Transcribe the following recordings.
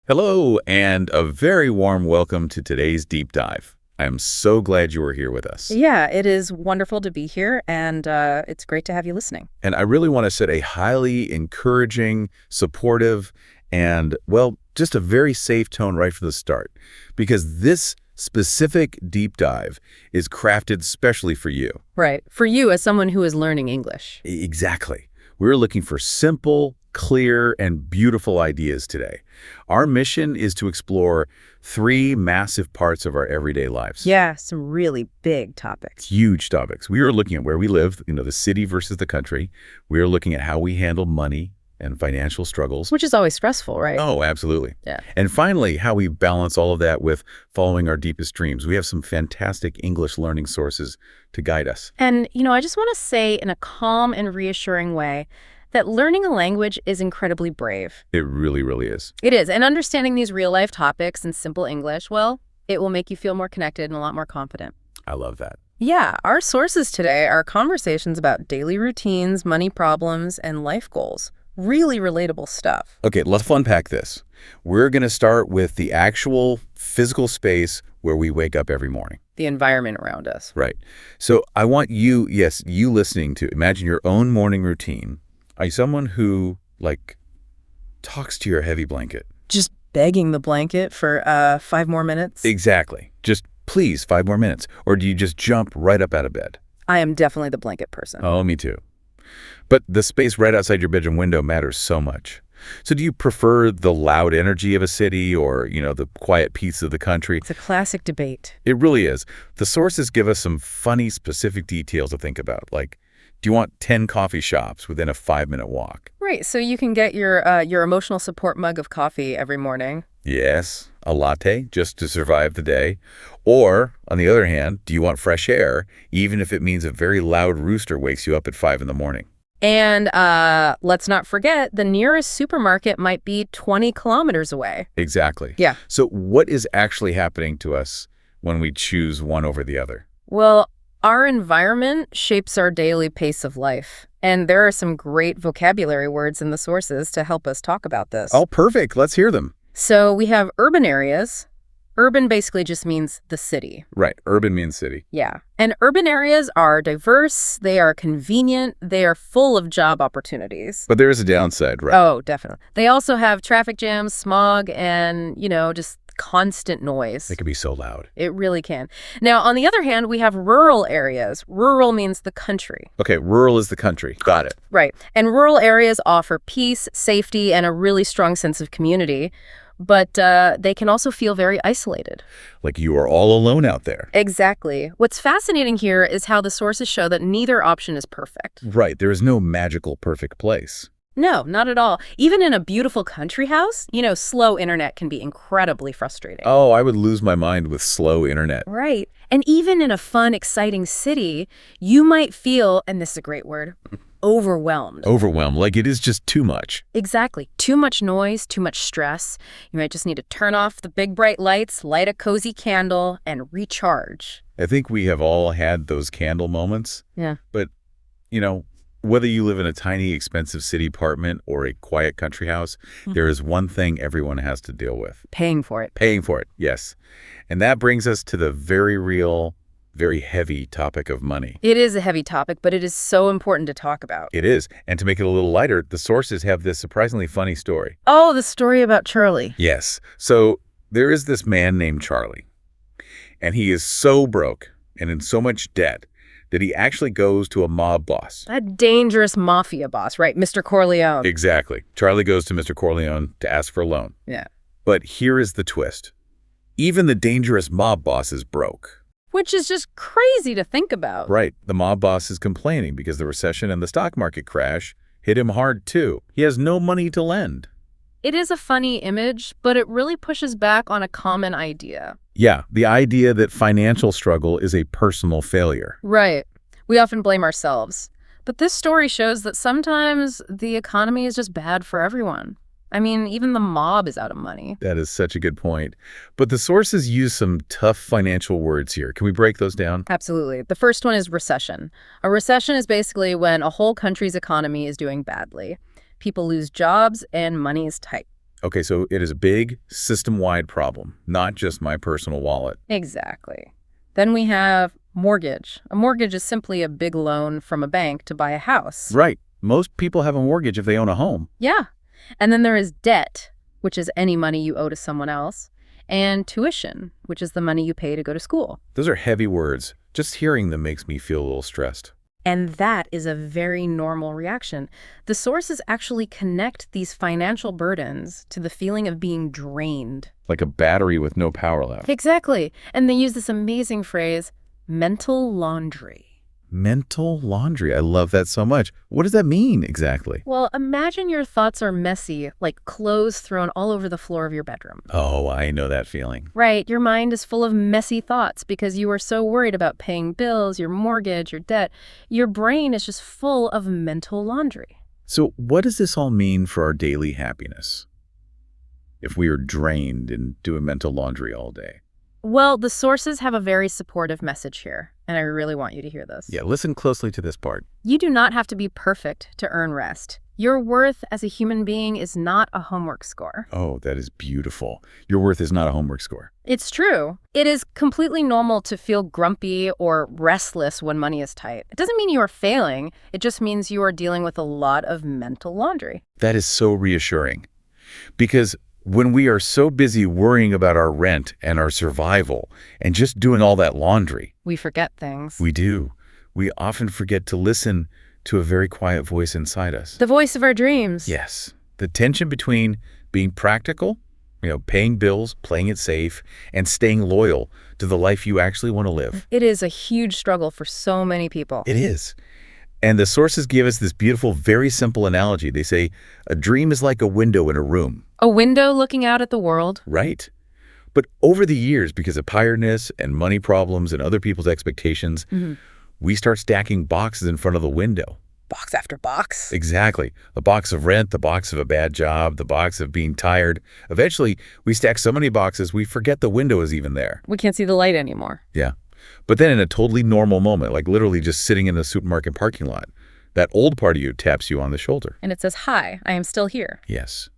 Hello, and a very warm welcome to today's deep dive. I am so glad you are here with us. Yeah, it is wonderful to be here, and it's great to have you listening. And I really want to set a highly encouraging, supportive, and, well, just a very safe tone right from the start, because this specific deep dive is crafted specially for you. Right. For you, as someone who is learning English. Exactly. We're looking for simple, clear, and beautiful ideas today. Our mission is to explore three massive parts of our everyday lives. Yeah, some really big topics. Huge topics. We are looking at where we live, the city versus the country. We are looking at how we handle money and financial struggles. Which is always stressful, right? Oh, absolutely. Yeah. And finally, how we balance all of that with following our deepest dreams. We have some fantastic English learning sources to guide us. And, I just want to say in a calm and reassuring way that learning a language is incredibly brave. It really, really is. It is. And understanding these real-life topics in simple English, well, it will make you feel more connected and a lot more confident. I love that. Yeah, our sources today are conversations about daily routines, money problems, and life goals. Really relatable stuff. Okay, let's unpack this. We're going to start with the actual physical space where we wake up every morning. The environment around us. Right. So I want you, you listening to imagine your own morning routine. Are you someone who, talks to your heavy blanket? Just begging the blanket for 5 more minutes? Exactly. Just please, 5 more minutes. Or do you just jump right up out of bed? I am definitely the blanket person. Oh, me too. But the space right outside your bedroom window matters so much. So do you prefer the loud energy of a city or, the quiet peace of the country? It's a classic debate. It really is. The sources give us some funny, specific details to think about, like, do you want 10 coffee shops within a 5-minute walk? Right, so you can get your emotional support mug of coffee every morning. Yes, a latte just to survive the day. Or, on the other hand, do you want fresh air, even if it means a very loud rooster wakes you up at 5 in the morning? And let's not forget, the nearest supermarket might be 20 kilometers away. Exactly. Yeah. So what is actually happening to us when we choose one over the other? Well, our environment shapes our daily pace of life. And there are some great vocabulary words in the sources to help us talk about this. Oh, perfect. Let's hear them. So we have urban areas. Urban basically just means the city. Right. Urban means city. Yeah. And urban areas are diverse, they are convenient, they are full of job opportunities. But there is a downside, right? Oh, definitely. They also have traffic jams, smog, and, just constant noise. It can be so loud. It really can. Now, on the other hand, we have rural areas. Rural means the country. Okay, rural is the country. Got it. Right. And rural areas offer peace, safety, and a really strong sense of community. But they can also feel very isolated. Like you are all alone out there. Exactly. What's fascinating here is how the sources show that neither option is perfect. Right. There is no magical perfect place. No, not at all. Even in a beautiful country house, slow internet can be incredibly frustrating. Oh, I would lose my mind with slow internet. Right. And even in a fun, exciting city, you might feel, and this is a great word, overwhelmed. Overwhelmed, like it is just too much. Exactly. Too much noise, too much stress. You might just need to turn off the big bright lights, light a cozy candle, and recharge. I think we have all had those candle moments. Yeah. But, whether you live in a tiny, expensive city apartment or a quiet country house, there is one thing everyone has to deal with. Paying for it. Paying for it, yes. And that brings us to the very real, very heavy topic of money. It is a heavy topic, but it is so important to talk about. It is. And to make it a little lighter, the sources have this surprisingly funny story. Oh, the story about Charlie. Yes. So there is this man named Charlie, and he is so broke and in so much debt that he actually goes to a mob boss. A dangerous mafia boss, right? Mr. Corleone. Exactly. Charlie goes to Mr. Corleone to ask for a loan. Yeah. But here is the twist. Even the dangerous mob boss is broke. Which is just crazy to think about. Right. The mob boss is complaining because the recession and the stock market crash hit him hard too. He has no money to lend. It is a funny image, but it really pushes back on a common idea. Yeah, the idea that financial struggle is a personal failure. Right. We often blame ourselves. But this story shows that sometimes the economy is just bad for everyone. I mean, even the mob is out of money. That is such a good point. But the sources use some tough financial words here. Can we break those down? Absolutely. The first one is recession. A recession is basically when a whole country's economy is doing badly. People lose jobs and money is tight. Okay, so it is a big system-wide problem, not just my personal wallet. Exactly. Then we have mortgage. A mortgage is simply a big loan from a bank to buy a house. Right. Most people have a mortgage if they own a home. Yeah. And then there is debt, which is any money you owe to someone else, and tuition, which is the money you pay to go to school. Those are heavy words. Just hearing them makes me feel a little stressed. And that is a very normal reaction. The sources actually connect these financial burdens to the feeling of being drained. Like a battery with no power left. Exactly. And they use this amazing phrase, mental laundry. Mental laundry. I love that so much. What does that mean exactly? Well, imagine your thoughts are messy, like clothes thrown all over the floor of your bedroom. Oh, I know that feeling. Right, your mind is full of messy thoughts because you are so worried about paying bills, your mortgage, your debt. Your brain is just full of mental laundry. So what does this all mean for our daily happiness if we are drained and doing mental laundry all day? Well, the sources have a very supportive message here, and I really want you to hear this. Yeah, listen closely to this part. You do not have to be perfect to earn rest. Your worth as a human being is not a homework score. Oh, that is beautiful. Your worth is not a homework score. It's true. It is completely normal to feel grumpy or restless when money is tight. It doesn't mean you are failing. It just means you are dealing with a lot of mental laundry. That is so reassuring. Because when we are so busy worrying about our rent and our survival and just doing all that laundry, We forget things. we do. We often forget to listen to a very quiet voice inside us. The voice of our dreams. Yes. The tension between being practical, paying bills, playing it safe, and staying loyal to the life you actually want to live. It is a huge struggle for so many people. It is. And the sources give us this beautiful, very simple analogy. They say, a dream is like a window in a room. A window looking out at the world. Right. But over the years, because of tiredness and money problems and other people's expectations, we start stacking boxes in front of the window. Box after box. Exactly. The box of rent, the box of a bad job, the box of being tired. Eventually, we stack so many boxes, we forget the window is even there. We can't see the light anymore. Yeah. But then in a totally normal moment, like literally just sitting in the supermarket parking lot, that old part of you taps you on the shoulder. And it says, "Hi, I am still here." Yes.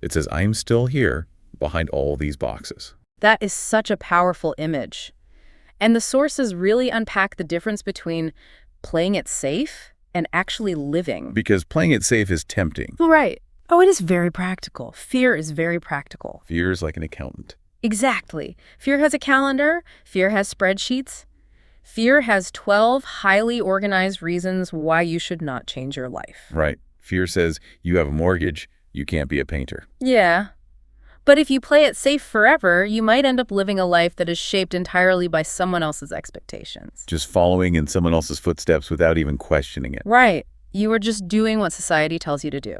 It says, I am still here behind all these boxes. That is such a powerful image. And the sources really unpack the difference between playing it safe and actually living. Because playing it safe is tempting. Right. Oh, it is very practical. Fear is very practical. Fear is like an accountant. Exactly. Fear has a calendar. Fear has spreadsheets. Fear has 12 highly organized reasons why you should not change your life. Right. Fear says you have a mortgage, you can't be a painter. Yeah. But if you play it safe forever, you might end up living a life that is shaped entirely by someone else's expectations. Just following in someone else's footsteps without even questioning it. Right. You are just doing what society tells you to do.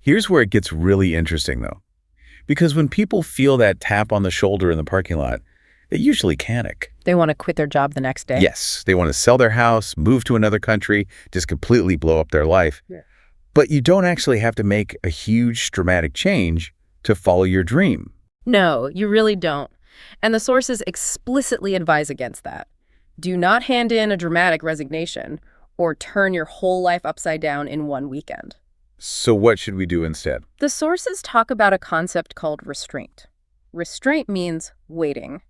Here's where it gets really interesting, though. Because when people feel that tap on the shoulder in the parking lot, they usually panic. They want to quit their job the next day. Yes, they want to sell their house, move to another country, just completely blow up their life. Yeah. But you don't actually have to make a huge, dramatic change to follow your dream. No, you really don't. And the sources explicitly advise against that. Do not hand in a dramatic resignation or turn your whole life upside down in one weekend. So what should we do instead? The sources talk about a concept called restraint. Restraint means waiting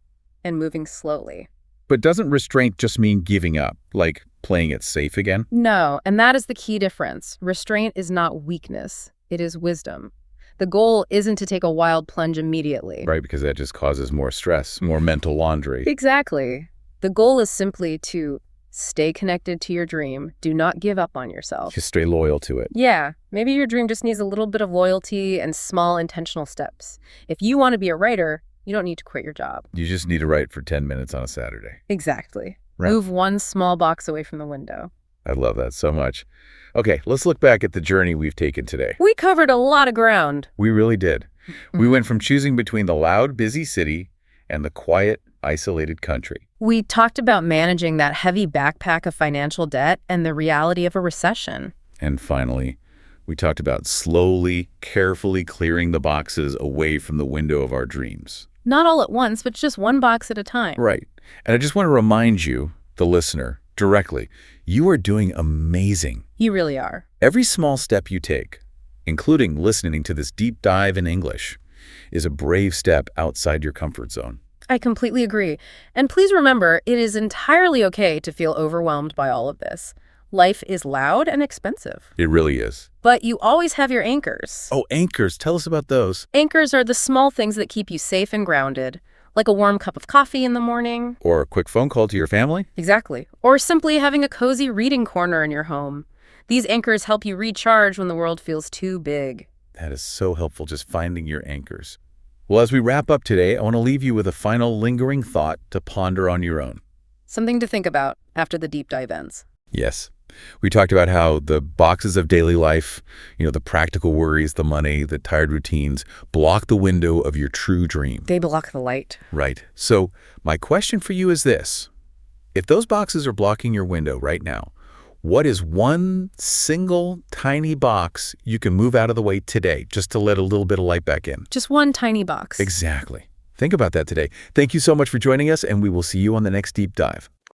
and moving slowly. But doesn't restraint just mean giving up, like playing it safe again? No, and that is the key difference. Restraint is not weakness. It is wisdom. The goal isn't to take a wild plunge immediately. Right, because that just causes more stress, more mental laundry. Exactly. The goal is simply to stay connected to your dream. Do not give up on yourself. Just stay loyal to it. Yeah, maybe your dream just needs a little bit of loyalty and small intentional steps. If you want to be a writer, you don't need to quit your job. You just need to write for 10 minutes on a Saturday. Exactly. Right. Move one small box away from the window. I love that so much. Okay, let's look back at the journey we've taken today. We covered a lot of ground. We really did. We went from choosing between the loud, busy city and the quiet, isolated country. We talked about managing that heavy backpack of financial debt and the reality of a recession. And finally, we talked about slowly, carefully clearing the boxes away from the window of our dreams. Not all at once, but just one box at a time. Right. And I just want to remind you, the listener, directly, you are doing amazing. You really are. Every small step you take, including listening to this deep dive in English, is a brave step outside your comfort zone. I completely agree. And please remember, it is entirely okay to feel overwhelmed by all of this. Life is loud and expensive. It really is. But you always have your anchors. Oh, anchors. Tell us about those. Anchors are the small things that keep you safe and grounded, like a warm cup of coffee in the morning. Or a quick phone call to your family. Exactly. Or simply having a cozy reading corner in your home. These anchors help you recharge when the world feels too big. That is so helpful, just finding your anchors. Well, as we wrap up today, I want to leave you with a final lingering thought to ponder on your own. Something to think about after the deep dive ends. Yes. We talked about how the boxes of daily life, the practical worries, the money, the tired routines, block the window of your true dream. They block the light. Right. So my question for you is this. If those boxes are blocking your window right now, what is one single tiny box you can move out of the way today just to let a little bit of light back in? Just one tiny box. Exactly. Think about that today. Thank you so much for joining us, and we will see you on the next deep dive.